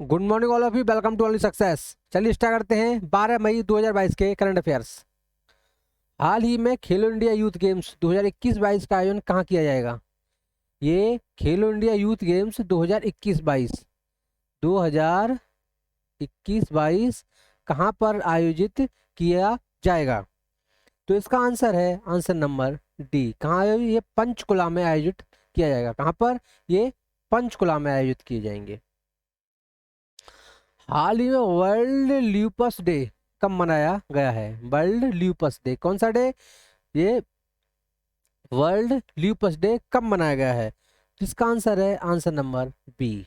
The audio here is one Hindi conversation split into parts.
Good morning all of you, welcome to only success. चलिए स्टार्ट करते हैं 12 मई 2022 के करंट अफेयर्स। हाल ही में खेलो इंडिया यूथ गेम्स 2021-22 का आयोजन कहाँ किया जाएगा? ये खेलो इंडिया यूथ गेम्स 2021-22 कहाँ पर आयोजित किया जाएगा? तो इसका आंसर है आंसर नंबर डी। कहाँ आयोजित? ये पंचकुला में आयोजित किया जाएगा। कहाँ पर? ये पंचकुला में आयोजित किए जाएंगे। हाल ही में वर्ल्ड ल्यूपस डे कब मनाया गया है? वर्ल्ड ल्यूपस डे कौन सा डे? ये वर्ल्ड ल्यूपस डे कब मनाया गया है? जिसका आंसर है आंसर नंबर बी,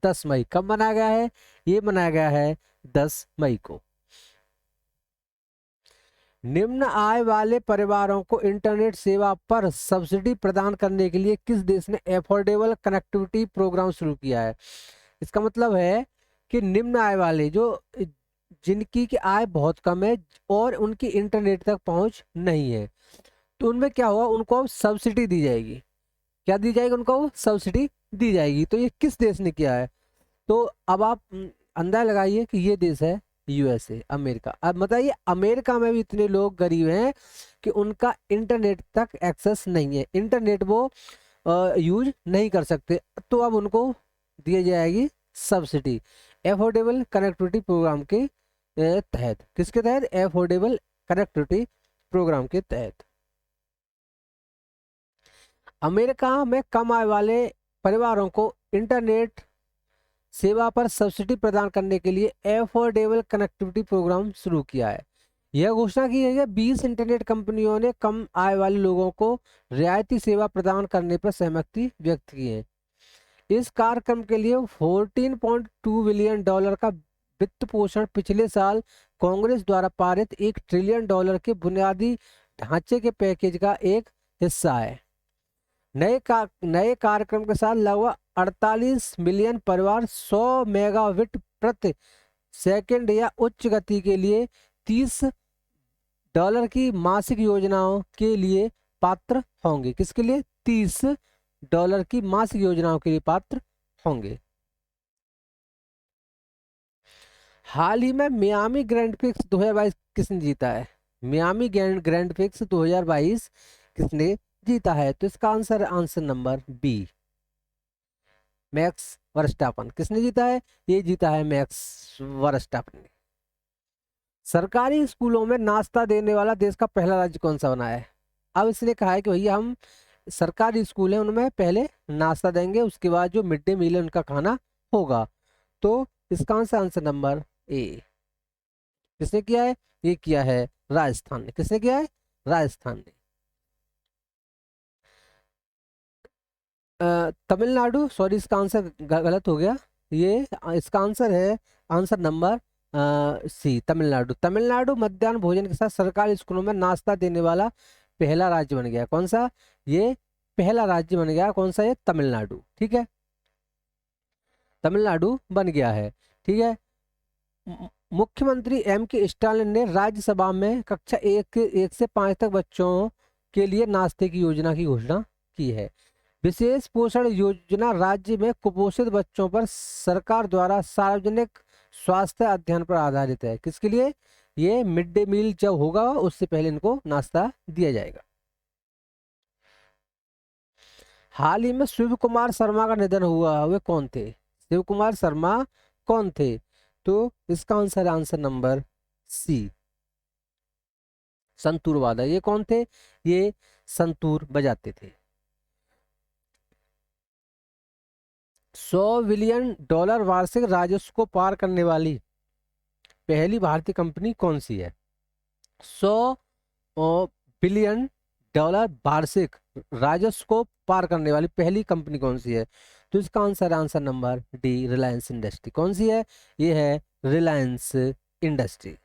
10 मई। कब मनाया गया है? ये मनाया गया है 10 मई को। निम्न आय वाले परिवारों को इंटरनेट सेवा पर सब्सिडी प्रदान करने के लिए किस देश ने एफोर्डेबल कनेक्टिविटी प्रोग्राम शुरू किया है? इसका मतलब है कि निम्न आय वाले, जो जिनकी की आय बहुत कम है और उनकी इंटरनेट तक पहुंच नहीं है, तो उनमें क्या होगा? उनको सब्सिडी दी जाएगी। क्या दी जाएगी? उनको सब्सिडी दी जाएगी। तो ये किस देश ने किया है? तो अब आप अंदाजा लगाइए कि ये देश है यूएसए, अमेरिका। अब बताइए, अमेरिका में भी इतने लोग गरीब हैं कि उनका इंटरनेट तक एक्सेस नहीं है, इंटरनेट वो यूज नहीं कर सकते। तो अब उनको दी जाएगी सब्सिडी एफोर्डेबल कनेक्टिविटी प्रोग्राम के तहत। किसके तहत? एफोर्डेबल कनेक्टिविटी प्रोग्राम के तहत। अमेरिका में कम आय वाले परिवारों को इंटरनेट सेवा पर सब्सिडी प्रदान करने के लिए एफोर्डेबल कनेक्टिविटी प्रोग्राम शुरू किया है। यह घोषणा की गई है 20 इंटरनेट कंपनियों ने कम आय वाले लोगों को रियायती सेवा प्रदान करने पर सहमति व्यक्त की है। इस कार्यक्रम के लिए $14.2 बिलियन का वित्त पोषण पिछले साल कांग्रेस द्वारा पारित $1 ट्रिलियन के बुनियादी ढांचे के पैकेज का एक हिस्सा है। नए कार्यक्रम के साथ लगभग 48 मिलियन परिवार 100 मेगाबिट प्रति सेकंड या उच्च गति के लिए $30 की मासिक योजनाओं के लिए पात्र होंगे। किसके लिए? $30 की मासिक योजनाओं के लिए पात्र होंगे। हाल ही में मियामी ग्रैंड प्रिक्स 2022 किसने जीता है? मियामी ग्रैंड प्रिक्स 2022 किसने जीता है? तो इसका answer number B, Max Verstappen. किसने जीता है? ये जीता है मैक्स वर्स्टापन ने। सरकारी स्कूलों में नाश्ता देने वाला देश का पहला राज्य कौन सा बना है? अब इसने कहा है कि भैया हम सरकारी स्कूल है उनमें पहले नाश्ता देंगे, उसके बाद जो मिड डे मील है उनका खाना होगा। तो इसका आंसर नंबर ए। किसने किया है? ये किया है राजस्थान ने। किसने किया है? राजस्थान ने। तमिलनाडु, सॉरी इसका आंसर गलत हो गया। ये इसका आंसर है answer number C, Tamil Nadu. Tamil Nadu मध्याह्न भोजन के साथ सरकारी स्कूलों में नाश्ता देने वाला पहला राज्य बन गया। कौन सा? ये पहला राज्य बन गया। कौन सा? ये तमिलनाडु। ठीक है, तमिलनाडु बन गया है। ठीक है। मुख्यमंत्री के स्टालिन ने राज्यसभा में कक्षा 1 से 5 तक बच्चों के लिए नाश्ते की योजना की घोषणा की है। विशेष पोषण योजना राज्य में कुपोषित बच्चों पर सरकार द्वारा सार्वजनिक स्वास्थ्य अध्ययन पर आधारित है। किसके लिए? ये मिड डे मील जब होगा उससे पहले इनको नाश्ता दिया जाएगा। हाल ही में शिव कुमार शर्मा का निधन हुआ, वे कौन थे? शिव कुमार शर्मा कौन थे? तो इसका आंसर नंबर सी, संतूर वादक। ये कौन थे? ये संतूर बजाते थे। $100 बिलियन वार्षिक राजस्व को पार करने वाली पहली भारतीय कंपनी कौन सी है? $100 बिलियन वार्षिक राजस्व को पार करने वाली पहली कंपनी कौन सी है? तो इसका answer number D, Reliance industry. कौन सी है? ये है रिलायंस इंडस्ट्री।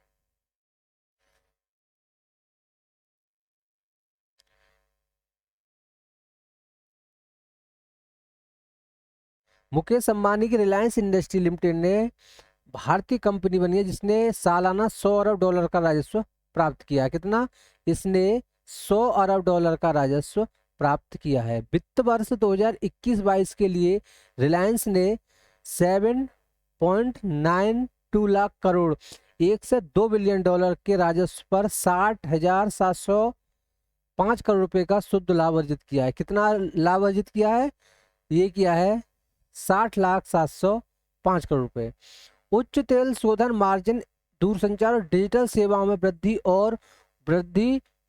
मुकेश अंबानी की रिलायंस इंडस्ट्री लिमिटेड ने भारतीय कंपनी बनी है जिसने सालाना $100 अरब का राजस्व प्राप्त किया है। कितना? इसने $100 अरब का राजस्व प्राप्त किया है। वित्त वर्ष 2021-22 के लिए रिलायंस ने 0.92 लाख करोड़, 1 से 2 बिलियन डॉलर के राजस्व पर 60,705 करोड़ रुपए का शुद्ध लाभ अर्जित किया है। कितना लाभ अर्जित किया है? ये किया है 60,705 करोड़ रुपए। उच्च तेल शोधन मार्जिन, दूरसंचार और डिजिटल सेवाओं में वृद्धि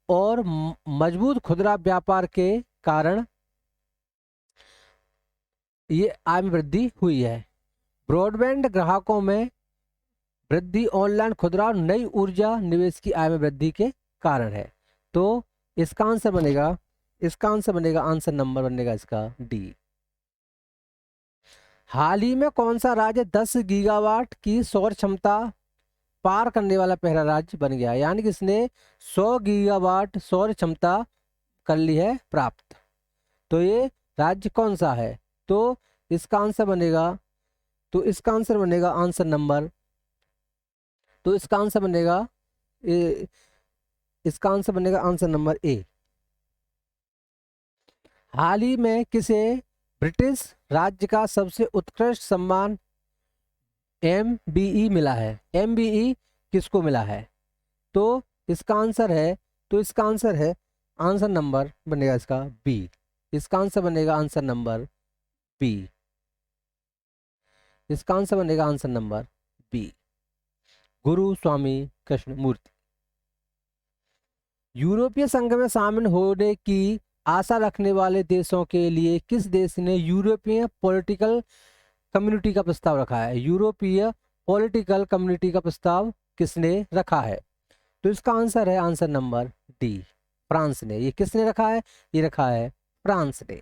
और मजबूत खुदरा व्यापार के कारण ये आय में वृद्धि हुई है। ब्रॉडबैंड ग्राहकों में वृद्धि, ऑनलाइन खुदरा और नई ऊर्जा निवेश की आय में वृद्धि के कारण है। तो इसका आंसर बनेगा आंसर नंबर बनेगा इसका डी। हाल ही में कौन सा राज्य 10 गीगावाट की सौर क्षमता पार करने वाला पहला राज्य बन गया? यानी कि इसने 100 गीगावाट सौर क्षमता कर ली है प्राप्त। तो ये राज्य कौन सा है? तो इसका आंसर बनेगा answer number answer number A. हाल ही में किसे ब्रिटिश राज्य का सबसे उत्कृष्ट सम्मान MBE मिला है? MBE किसको मिला है? तो इसका आंसर है आंसर नंबर बनेगा इसका बी। इसका आंसर बनेगा आंसर नंबर बी। इसका आंसर बनेगा आंसर नंबर बी, गुरु स्वामी कृष्ण मूर्ति। यूरोपीय संघ में शामिल होने की आशा रखने वाले देशों के लिए किस देश ने यूरोपीय पॉलिटिकल कम्युनिटी का प्रस्ताव रखा है? यूरोपीय पॉलिटिकल कम्युनिटी का प्रस्ताव किसने रखा है? तो इसका आंसर है आंसर नंबर डी, फ्रांस ने। ये किसने रखा है? ये रखा है फ्रांस ने।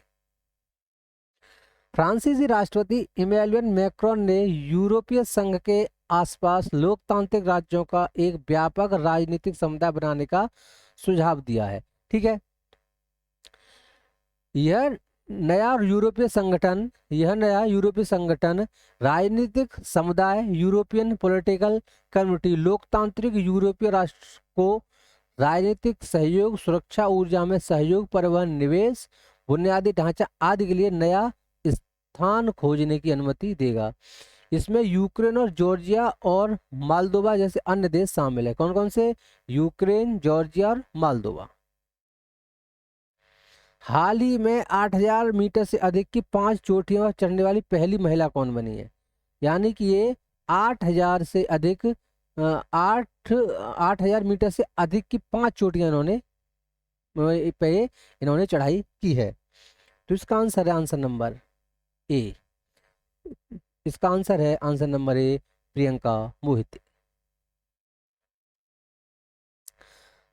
फ्रांसीसी राष्ट्रपति इमैनुअल मैक्रोन ने यूरोपीय संघ के आसपास लोकतांत्रिक राज्यों का एक व्यापक राजनीतिक समुदाय बनाने का सुझाव दिया है। ठीक है, यह नया यूरोपीय संगठन राजनीतिक समुदाय, यूरोपियन पॉलिटिकल कम्युनिटी, लोकतांत्रिक यूरोपीय राष्ट्र को राजनीतिक सहयोग, सुरक्षा, ऊर्जा में सहयोग, परिवहन, निवेश, बुनियादी ढांचा आदि के लिए नया स्थान खोजने की अनुमति देगा। इसमें यूक्रेन और जॉर्जिया और मालदोवा जैसे अन्य देश शामिल है। कौन कौन से? यूक्रेन, जॉर्जिया और मालदोवा। हाल ही में 8,000 मीटर से अधिक की 5 चोटियों पर चढ़ने वाली पहली महिला कौन बनी है? यानी कि ये 8,000 से अधिक 8,000 मीटर से अधिक की 5 चोटियां इन्होंने चढ़ाई की है। तो इसका आंसर है आंसर नंबर ए। इसका आंसर है answer number A, Priyanka Mohite.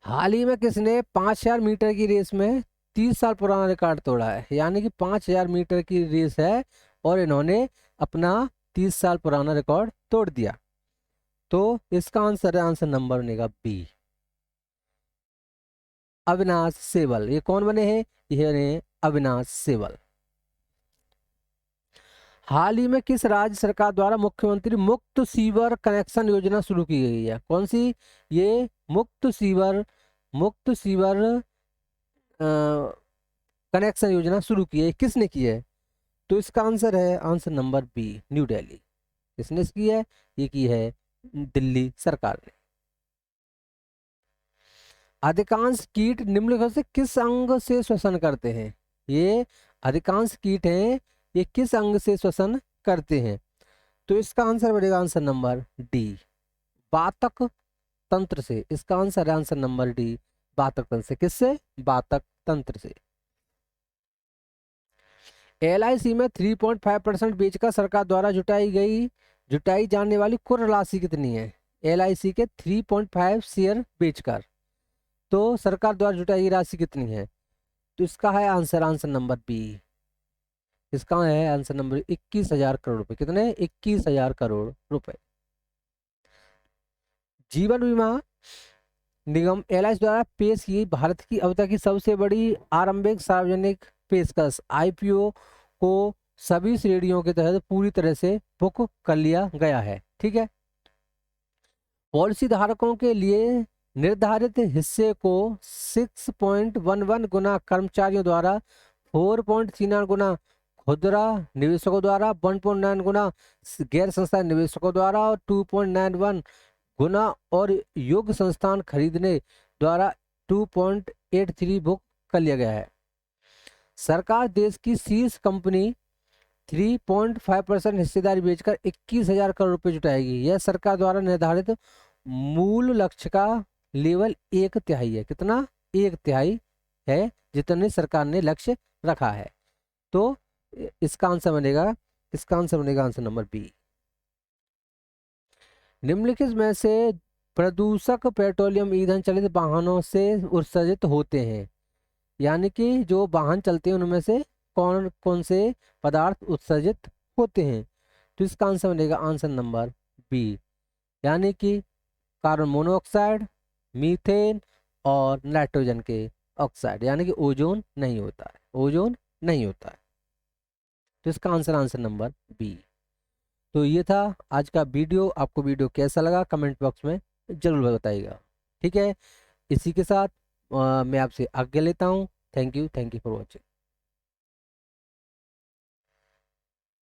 हाल ही में किसने 5,000 मीटर की रेस में 30 साल पुराना रिकॉर्ड तोड़ा है? यानी कि 5,000 मीटर की रेस है और इन्होंने अपना 30 साल पुराना रिकॉर्ड तोड़ दिया। तो इसका आंसर है आंसर नंबर बनेगा बी, अविनाश सेवल। ये कौन बने हैं? ये बने अविनाश सेवल। हाल ही में किस राज्य सरकार द्वारा मुख्यमंत्री मुक्त सीवर कनेक्शन योजना शुरू की गई है? कौन सी? ये मुक्त सीवर कनेक्शन योजना शुरू की है। किसने की है? तो इसका आंसर है answer number B, New Delhi. किसने की है? ये की है दिल्ली सरकार ने। अधिकांश कीट निम्नलिखित से किस अंग से श्वसन करते हैं? ये अधिकांश कीट हैं, ये किस अंग से श्वसन करते हैं? तो इसका आंसर बनेगा आंसर नंबर डी, वातक तंत्र से। इसका आंसर है आंसर नंबर डी, वातक तंत्र से। किससे? वातक तंत्र से। LIC में 3.5% बेचकर सरकार द्वारा जुटाई जाने वाली कुल राशि कितनी है? LIC के 3.5 शेयर बेचकर तो सरकार द्वारा जुटाई राशि कितनी है? तो इसका है आंसर नंबर बी। इसका है आंसर नंबर 21,000 करोड़ रुपए। कितने? 21,000 करोड़ रुपए। जीवन बीमा निगम LIC द्वारा पेश की भारत की अब तक की सबसे बड़ी आरंभिक सार्वजनिक पेशकश IPO को सभी श्रेणियों के तहत पूरी तरह से बुक कर लिया गया है। ठीक है, पॉलिसी धारकों के लिए निर्धारित हिस्से को 6.11 गुना कर्मचारियों द्वारा, 4.39 गुना खुदरा निवेशकों द्वारा 1.9 गुना, गैर संस्थान निवेशकों द्वारा और 2.91 गुना और योग्य संस्थान खरीदने द्वारा 2.83 बुक कर लिया गया है। सरकार देश की शीर्ष कंपनी 3.5% हिस्सेदारी बेचकर 21,000 करोड़ रुपए जुटाएगी। यह सरकार द्वारा निर्धारित मूल लक्ष्य का लेवल 1/3 है। कितना? 1/3 है जितने सरकार ने लक्ष्य रखा है। तो इसका आंसर बनेगा आंसर नंबर बी। निम्नलिखित में से प्रदूषक पेट्रोलियम ईंधन चलित वाहनों से उत्सर्जित होते हैं, यानी कि जो वाहन चलते हैं उनमें से कौन कौन से पदार्थ उत्सर्जित होते हैं। तो इसका आंसर बनेगा आंसर नंबर बी, यानी कि कार्बन मोनोऑक्साइड, मीथेन और नाइट्रोजन के ऑक्साइड, यानी कि ओजोन नहीं होता है। तो इसका आंसर नंबर बी। तो ये था आज का वीडियो। आपको वीडियो कैसा लगा कमेंट बॉक्स में जरूर बताइएगा। ठीक है, इसी के साथ मैं आपसे आज्ञा लेता हूँ। Thank you for watching.